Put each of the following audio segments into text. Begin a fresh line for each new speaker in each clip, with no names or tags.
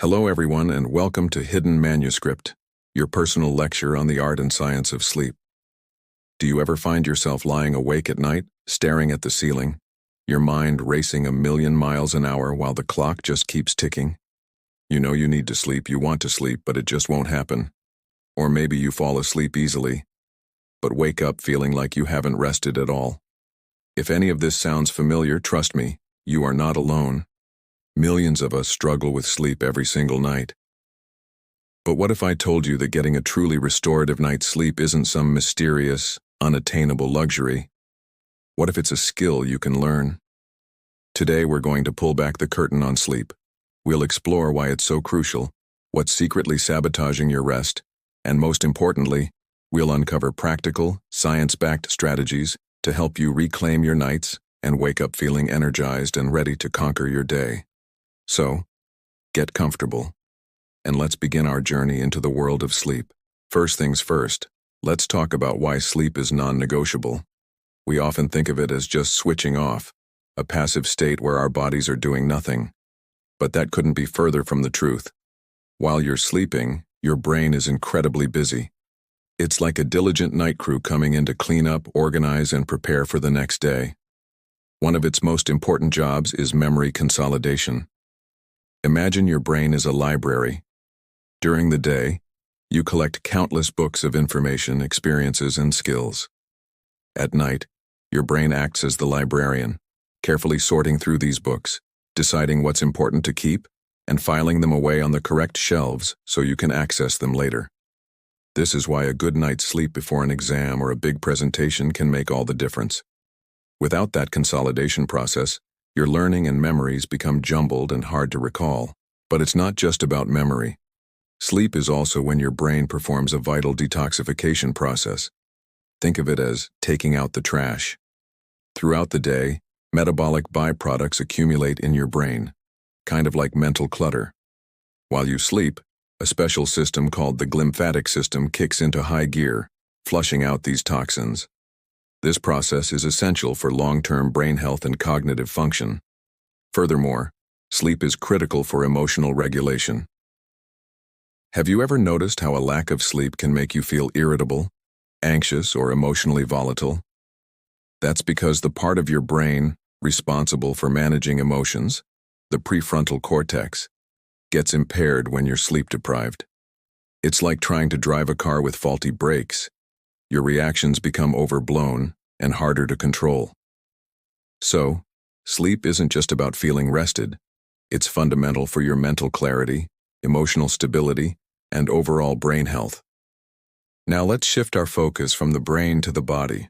Hello everyone and welcome to Hidden Manuscript, your personal lecture on the art and science of sleep. Do you ever find yourself lying awake at night, staring at the ceiling, your mind racing 1,000,000 miles an hour while the clock just keeps ticking? You know you need to sleep, you want to sleep, but it just won't happen. Or maybe you fall asleep easily, but wake up feeling like you haven't rested at all. If any of this sounds familiar, trust me, you are not alone. Millions of us struggle with sleep every single night. But what if I told you that getting a truly restorative night's sleep isn't some mysterious, unattainable luxury? What if it's a skill you can learn? Today we're going to pull back the curtain on sleep. We'll explore why it's so crucial, what's secretly sabotaging your rest, and most importantly, we'll uncover practical, science-backed strategies to help you reclaim your nights and wake up feeling energized and ready to conquer your day. So, get comfortable, and let's begin our journey into the world of sleep. First things first, let's talk about why sleep is non-negotiable. We often think of it as just switching off, a passive state where our bodies are doing nothing. But that couldn't be further from the truth. While you're sleeping, your brain is incredibly busy. It's like a diligent night crew coming in to clean up, organize, and prepare for the next day. One of its most important jobs is memory consolidation. Imagine your brain is a library. During the day, you collect countless books of information, experiences, and skills. At night, your brain acts as the librarian, carefully sorting through these books, deciding what's important to keep, and filing them away on the correct shelves so you can access them later. This is why a good night's sleep before an exam or a big presentation can make all the difference. Without that consolidation process, your learning and memories become jumbled and hard to recall. But it's not just about memory. Sleep is also when your brain performs a vital detoxification process. Think of it as taking out the trash. Throughout the day, metabolic byproducts accumulate in your brain, kind of like mental clutter. While you sleep, a special system called the glymphatic system kicks into high gear, flushing out these toxins. This process is essential for long-term brain health and cognitive function. Furthermore, sleep is critical for emotional regulation. Have you ever noticed how a lack of sleep can make you feel irritable, anxious, or emotionally volatile? That's because the part of your brain responsible for managing emotions, the prefrontal cortex, gets impaired when you're sleep-deprived. It's like trying to drive a car with faulty brakes. Your reactions become overblown and harder to control. So, sleep isn't just about feeling rested. It's fundamental for your mental clarity, emotional stability, and overall brain health. Now let's shift our focus from the brain to the body.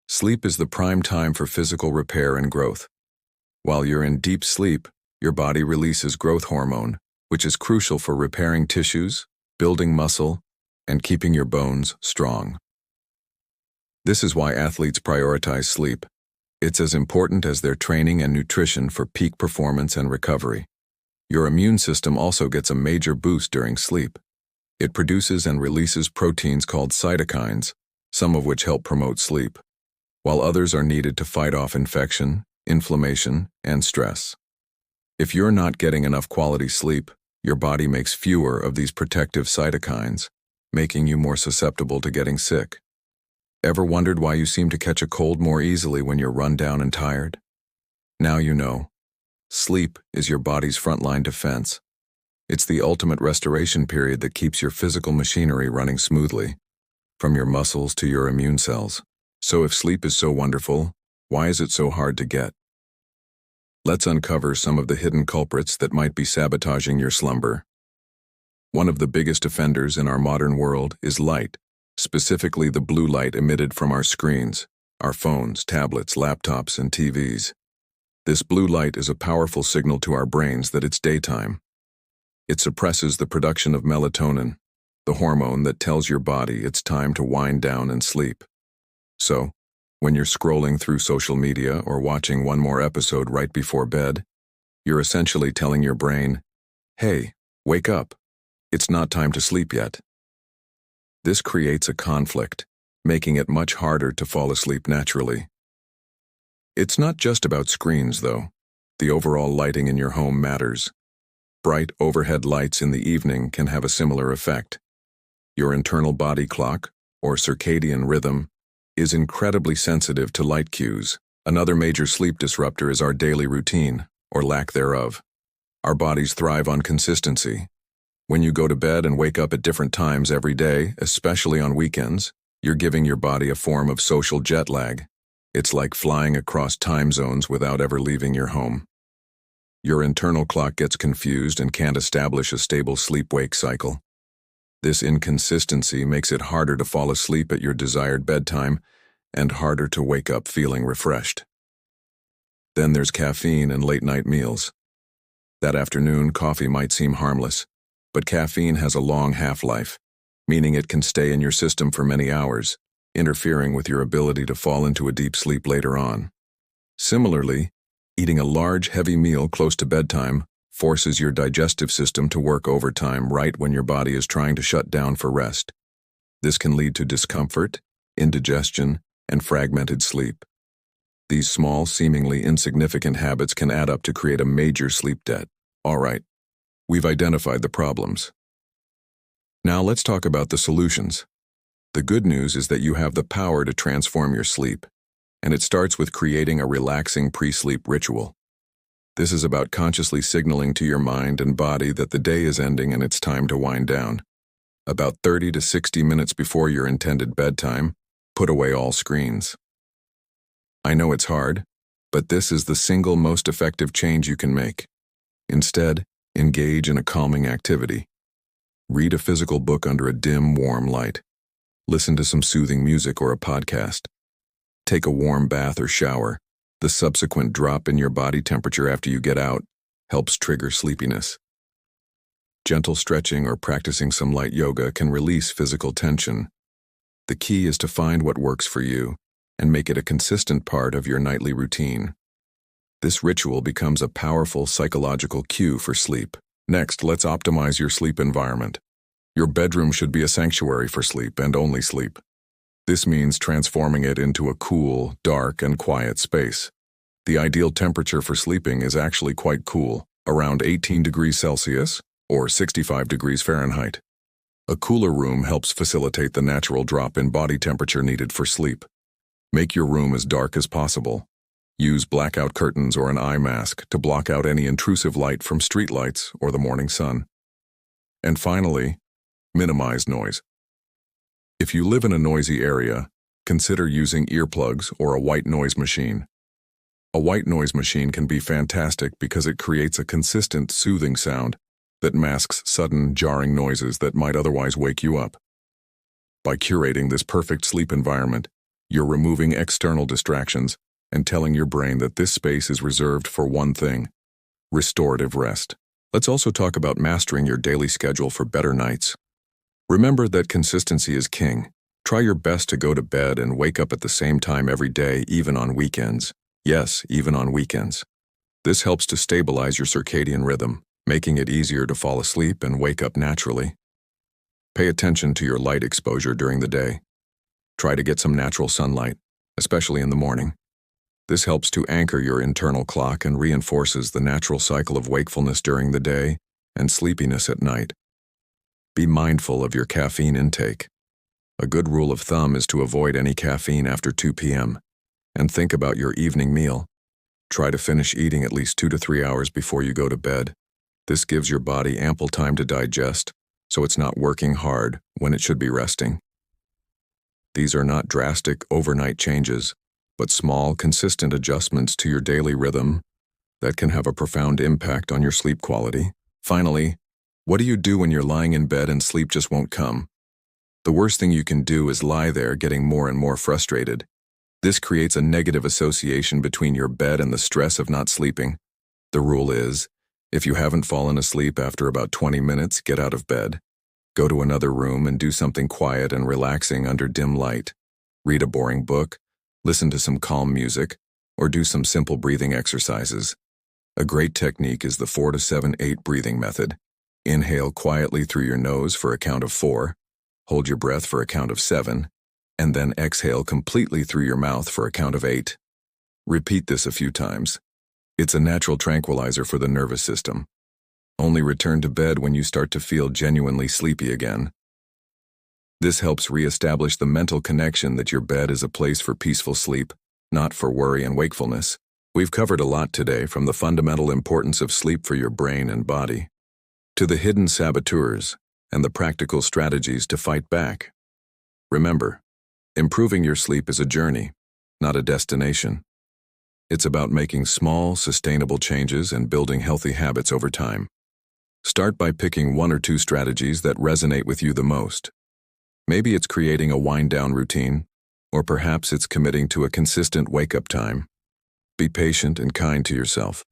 Sleep is the prime time for physical repair and growth. While you're in deep sleep, your body releases growth hormone, which is crucial for repairing tissues, building muscle, and keeping your bones strong. This is why athletes prioritize sleep. It's as important as their training and nutrition for peak performance and recovery. Your immune system also gets a major boost during sleep. It produces and releases proteins called cytokines, some of which help promote sleep, while others are needed to fight off infection, inflammation, and stress. If you're not getting enough quality sleep, your body makes fewer of these protective cytokines, making you more susceptible to getting sick. Ever wondered why you seem to catch a cold more easily when you're run down and tired? Now you know. Sleep is your body's frontline defense. It's the ultimate restoration period that keeps your physical machinery running smoothly, from your muscles to your immune cells. So if sleep is so wonderful, why is it so hard to get? Let's uncover some of the hidden culprits that might be sabotaging your slumber. One of the biggest offenders in our modern world is light. Specifically the blue light emitted from our screens, our phones, tablets, laptops, and TVs. This blue light is a powerful signal to our brains that it's daytime. It suppresses the production of melatonin, the hormone that tells your body it's time to wind down and sleep. So, when you're scrolling through social media or watching one more episode right before bed, you're essentially telling your brain, "Hey, wake up. It's not time to sleep yet." This creates a conflict, making it much harder to fall asleep naturally. It's not just about screens, though. The overall lighting in your home matters. Bright overhead lights in the evening can have a similar effect. Your internal body clock, or circadian rhythm, is incredibly sensitive to light cues. Another major sleep disruptor is our daily routine, or lack thereof. Our bodies thrive on consistency. When you go to bed and wake up at different times every day, especially on weekends, you're giving your body a form of social jet lag. It's like flying across time zones without ever leaving your home. Your internal clock gets confused and can't establish a stable sleep-wake cycle. This inconsistency makes it harder to fall asleep at your desired bedtime and harder to wake up feeling refreshed. Then there's caffeine and late-night meals. That afternoon, coffee might seem harmless, but caffeine has a long half-life, meaning it can stay in your system for many hours, interfering with your ability to fall into a deep sleep later on. Similarly, eating a large, heavy meal close to bedtime forces your digestive system to work overtime right when your body is trying to shut down for rest. This can lead to discomfort, indigestion, and fragmented sleep. These small, seemingly insignificant habits can add up to create a major sleep debt. All right, we've identified the problems. Now let's talk about the solutions. The good news is that you have the power to transform your sleep, and it starts with creating a relaxing pre-sleep ritual. This is about consciously signaling to your mind and body that the day is ending and it's time to wind down. About 30 to 60 minutes before your intended bedtime, put away all screens. I know it's hard, but this is the single most effective change you can make. Instead, engage in a calming activity. Read a physical book under a dim, warm light. Listen to some soothing music or a podcast. Take a warm bath or shower. The subsequent drop in your body temperature after you get out helps trigger sleepiness. Gentle stretching or practicing some light yoga can release physical tension. The key is to find what works for you and make it a consistent part of your nightly routine. This ritual becomes a powerful psychological cue for sleep. Next, let's optimize your sleep environment. Your bedroom should be a sanctuary for sleep and only sleep. This means transforming it into a cool, dark, and quiet space. The ideal temperature for sleeping is actually quite cool, around 18 degrees Celsius or 65 degrees Fahrenheit. A cooler room helps facilitate the natural drop in body temperature needed for sleep. Make your room as dark as possible. Use blackout curtains or an eye mask to block out any intrusive light from streetlights or the morning sun. And finally, minimize noise. If you live in a noisy area, consider using earplugs or a white noise machine. A white noise machine can be fantastic because it creates a consistent, soothing sound that masks sudden, jarring noises that might otherwise wake you up. By curating this perfect sleep environment, you're removing external distractions and telling your brain that this space is reserved for one thing: restorative rest. Let's also talk about mastering your daily schedule for better nights. Remember that consistency is king. Try your best to go to bed and wake up at the same time every day, even on weekends. Yes, even on weekends. This helps to stabilize your circadian rhythm, making it easier to fall asleep and wake up naturally. Pay attention to your light exposure during the day. Try to get some natural sunlight, especially in the morning. This helps to anchor your internal clock and reinforces the natural cycle of wakefulness during the day and sleepiness at night. Be mindful of your caffeine intake. A good rule of thumb is to avoid any caffeine after 2 p.m. And think about your evening meal. Try to finish eating at least 2 to 3 hours before you go to bed. This gives your body ample time to digest, so it's not working hard when it should be resting. These are not drastic overnight changes, but small, consistent adjustments to your daily rhythm that can have a profound impact on your sleep quality. Finally, what do you do when you're lying in bed and sleep just won't come? The worst thing you can do is lie there getting more and more frustrated. This creates a negative association between your bed and the stress of not sleeping. The rule is, if you haven't fallen asleep after about 20 minutes, get out of bed. Go to another room and do something quiet and relaxing under dim light. Read a boring book, listen to some calm music, or do some simple breathing exercises. A great technique is the 4-7-8 breathing method. Inhale quietly through your nose for a count of 4, hold your breath for a count of 7, and then exhale completely through your mouth for a count of 8. Repeat this a few times. It's a natural tranquilizer for the nervous system. Only return to bed when you start to feel genuinely sleepy again. This helps re-establish the mental connection that your bed is a place for peaceful sleep, not for worry and wakefulness. We've covered a lot today, from the fundamental importance of sleep for your brain and body, to the hidden saboteurs and the practical strategies to fight back. Remember, improving your sleep is a journey, not a destination. It's about making small, sustainable changes and building healthy habits over time. Start by picking 1 or 2 strategies that resonate with you the most. Maybe it's creating a wind-down routine, or perhaps it's committing to a consistent wake-up time. Be patient and kind to yourself.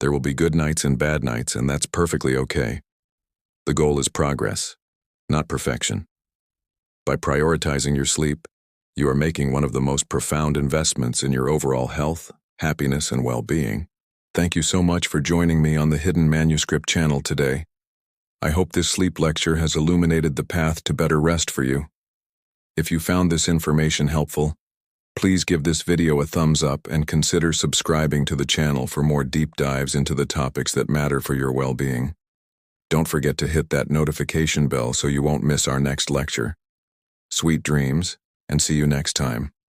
There will be good nights and bad nights, and that's perfectly okay. The goal is progress, not perfection. By prioritizing your sleep, you are making one of the most profound investments in your overall health, happiness, and well-being. Thank you so much for joining me on the Hidden Manuscript channel today. I hope this sleep lecture has illuminated the path to better rest for you. If you found this information helpful, please give this video a thumbs up and consider subscribing to the channel for more deep dives into the topics that matter for your well-being. Don't forget to hit that notification bell so you won't miss our next lecture. Sweet dreams, and see you next time.